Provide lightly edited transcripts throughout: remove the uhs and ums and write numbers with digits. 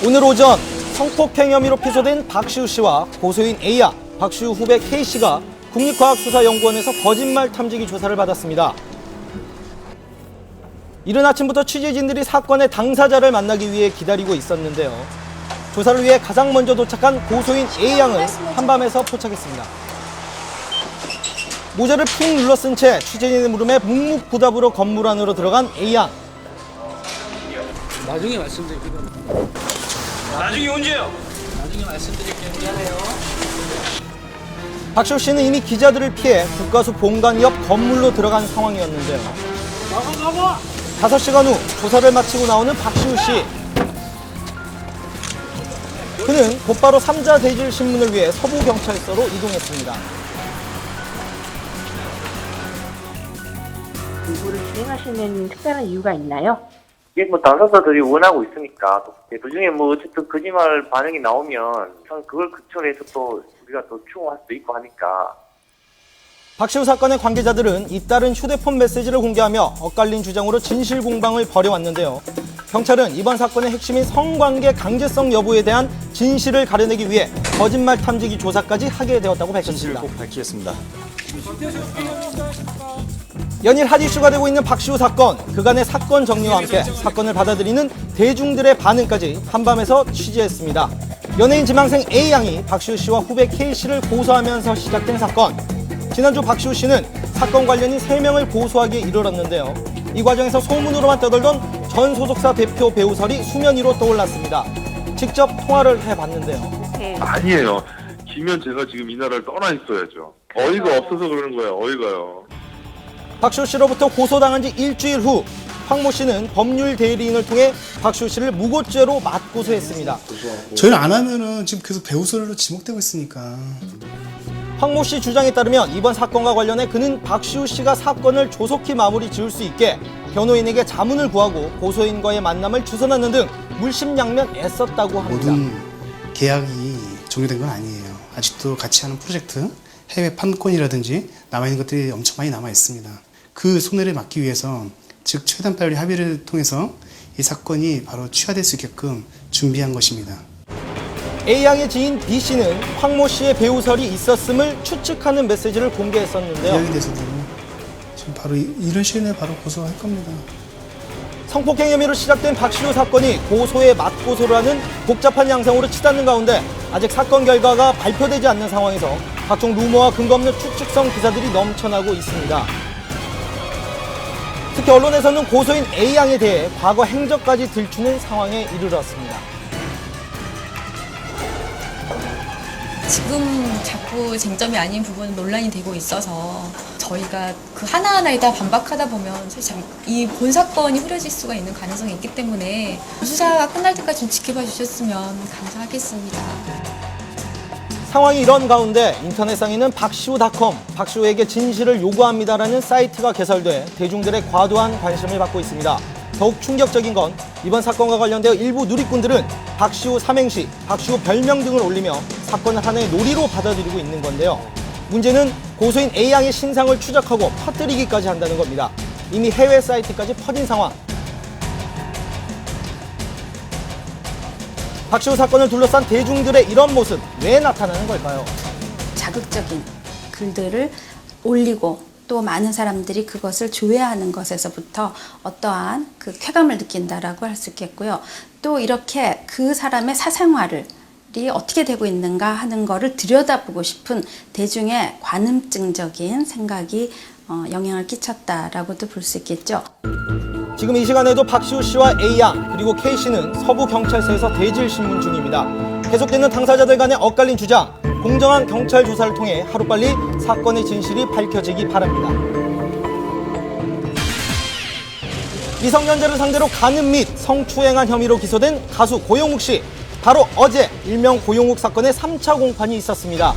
오늘 오전 성폭행 혐의로 피소된 박시우 씨와 고소인 A양, 박시우 후배 K씨가 국립과학수사연구원에서 거짓말 탐지기 조사를 받았습니다. 이른 아침부터 취재진들이 사건의 당사자를 만나기 위해 기다리고 있었는데요. 조사를 위해 가장 먼저 도착한 고소인 A양을 한밤에서 포착했습니다. 모자를 푹 눌러쓴 채 취재진의 물음에 묵묵부답으로 건물 안으로 들어간 A양. 나중에 말씀드릴게요. 나중에 언제요? 나중에 말씀드릴게요. 미안해요. 박시우 씨는 이미 기자들을 피해 국가수 본관 옆 건물로 들어간 상황이었는데요. 5시간 후 조사를 마치고 나오는 박시우 씨. 그는 곧바로 삼자 대질 신문을 위해 서부경찰서로 이동했습니다. 공부를 진행하시는 특별한 이유가 있나요? 이게 뭐 당사자들이 원하고 있으니까 도중에 뭐 어쨌든 거짓말 반응이 나오면 그걸 근처로 해서 또 우리가 또 추궁할 수도 있고 하니까. 박시우 사건의 관계자들은 잇따른 휴대폰 메시지를 공개하며 엇갈린 주장으로 진실 공방을 벌여왔는데요. 경찰은 이번 사건의 핵심인 성관계 강제성 여부에 대한 진실을 가려내기 위해 거짓말 탐지기 조사까지 하게 되었다고 밝혔습니다. 꼭 밝히겠습니다. 연일 핫 이슈가 되고 있는 박시우 사건, 그간의 사건 정리와 함께 사건을 받아들이는 대중들의 반응까지 한밤에서 취재했습니다. 연예인 지망생 A양이 박시우 씨와 후배 K씨를 고소하면서 시작된 사건. 지난주 박시우 씨는 사건 관련인 3명을 고소하기에 이르렀는데요. 이 과정에서 소문으로만 떠돌던 전 소속사 대표 배우설이 수면 위로 떠올랐습니다. 직접 통화를 해봤는데요. 아니에요. 기면 제가 지금 이 나라를 떠나 있어야죠. 어이가 없어서 그러는 거예요. 어이가요. 박시우 씨로부터 고소당한 지 일주일 후 황모 씨는 법률 대리인을 통해 박시우 씨를 무고죄로 맞고소했습니다. 저희는 안 하면은 지금 계속 배우설로 지목되고 있으니까. 황모 씨 주장에 따르면 이번 사건과 관련해 그는 박시우 씨가 사건을 조속히 마무리 지을 수 있게 변호인에게 자문을 구하고 고소인과의 만남을 주선하는 등 물심양면 애썼다고 합니다. 모든 계약이 종료된 건 아니에요. 아직도 같이 하는 프로젝트, 해외 판권이라든지 남아있는 것들이 엄청 많이 남아 있습니다. 그 손해를 막기 위해서 즉 최대한 빨리 합의를 통해서 이 사건이 바로 취하될 수 있게끔 준비한 것입니다. A양의 지인 B씨는 황모 씨의 배우설이 있었음을 추측하는 메시지를 공개했었는데요. 계약에 대해서도 지금 바로 이런 시일 내에 바로 고소할 겁니다. 성폭행 혐의로 시작된 박시우 사건이 고소에 맞고소를 하는 복잡한 양상으로 치닫는 가운데 아직 사건 결과가 발표되지 않는 상황에서 각종 루머와 근거 없는 추측성 기사들이 넘쳐나고 있습니다. 특히 언론에서는 고소인 A양에 대해 과거 행적까지 들추는 상황에 이르렀습니다. 지금 자꾸 쟁점이 아닌 부분은 논란이 되고 있어서 저희가 그 하나하나에 다 반박하다 보면 사실 이 본 사건이 흐려질 수가 있는 가능성이 있기 때문에 수사가 끝날 때까지 좀 지켜봐 주셨으면 감사하겠습니다. 상황이 이런 가운데 인터넷상에는 박시우닷컴, 박시우에게 진실을 요구합니다라는 사이트가 개설돼 대중들의 과도한 관심을 받고 있습니다. 더욱 충격적인 건 이번 사건과 관련되어 일부 누리꾼들은 박시우 삼행시, 박시우 별명 등을 올리며 사건을 하나의 놀이로 받아들이고 있는 건데요. 문제는 고소인 A양의 신상을 추적하고 퍼뜨리기까지 한다는 겁니다. 이미 해외 사이트까지 퍼진 상황. 박시우 사건을 둘러싼 대중들의 이런 모습, 왜 나타나는 걸까요? 자극적인 글들을 올리고 또 많은 사람들이 그것을 조회하는 것에서부터 어떠한 그 쾌감을 느낀다라고 할 수 있겠고요. 또 이렇게 그 사람의 사생활이 어떻게 되고 있는가 하는 거를 들여다보고 싶은 대중의 관음증적인 생각이 영향을 끼쳤다라고도 볼 수 있겠죠. 지금 이 시간에도 박시우 씨와 A양 그리고 K씨는 서부경찰서에서 대질신문 중입니다. 계속되는 당사자들 간의 엇갈린 주장, 공정한 경찰 조사를 통해 하루빨리 사건의 진실이 밝혀지기 바랍니다. 미성년자를 상대로 간음 및 성추행한 혐의로 기소된 가수 고용욱 씨. 바로 어제 일명 고용욱 사건의 3차 공판이 있었습니다.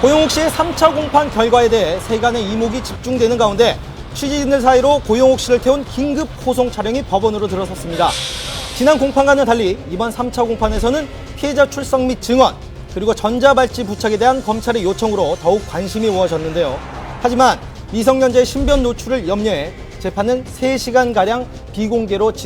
고용욱 씨의 3차 공판 결과에 대해 세간의 이목이 집중되는 가운데 취재진들 사이로 고용욱 씨를 태운 긴급 호송 차량이 법원으로 들어섰습니다. 지난 공판과는 달리 이번 3차 공판에서는 피해자 출석 및 증언, 그리고 전자발찌 부착에 대한 검찰의 요청으로 더욱 관심이 모아졌는데요. 하지만 미성년자의 신변 노출을 염려해 재판은 3시간가량 비공개로 진행